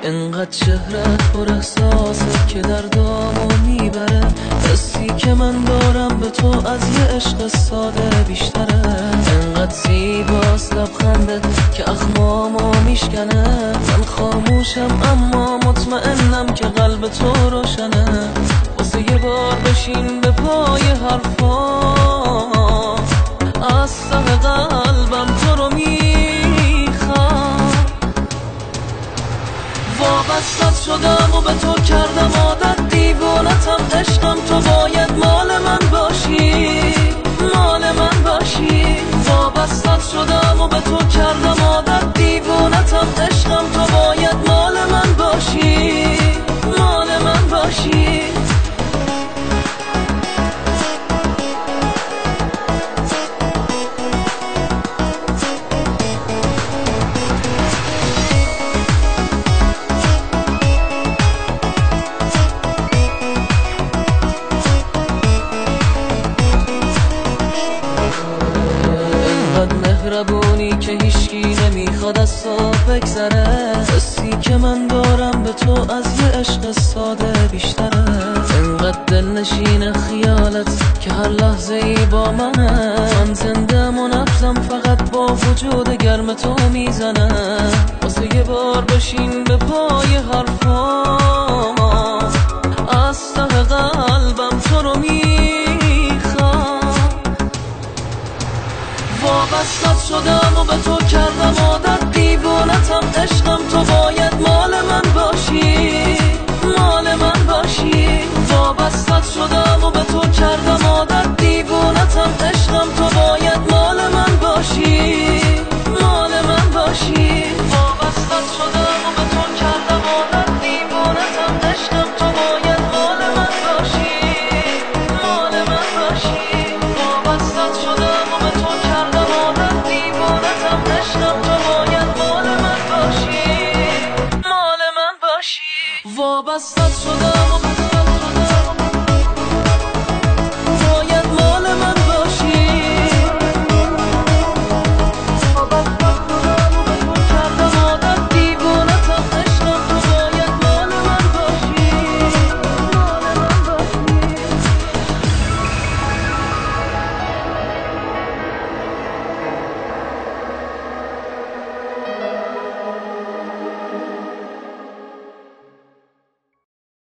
انقدر چهرت پر احساسه که دردامو میبره. حسی که من دارم به تو از یه عشق ساده بیشتره. انقدر زیباست لبخندت که اخمامو میشکنه. من خاموشم اما مطمئنم که قلب تو روشنه. واسه یه بار بشین به پای حرفا، از ته قلبم تو رو میخوام. وابستت شدم و به تو کردم عادت، دیوانتم عشقم، تو باید مال من باشی، مال من باشی. وابستت شدم و به تو کردم عادت، دیوانتم عشقم، تو باید مال من باشی، مال من باشی. مهربونی که هیچکی نمیخواد از تو بگذره. حسی که من دارم به تو از یه عشق ساده بیشتره. انقدر دلنشین خیالت که هر لحظه ای با منه. من زنده و نبضم فقط با وجود گرم تو میزنه. واسه یه بار بشین به پای حرفام، از ته قلبم تو رو میخوام. وابستت شدم و به تو کردم عادت، دیوانتم عشقم، تو باید مال من باشی، مال من باشی. وابستت شدم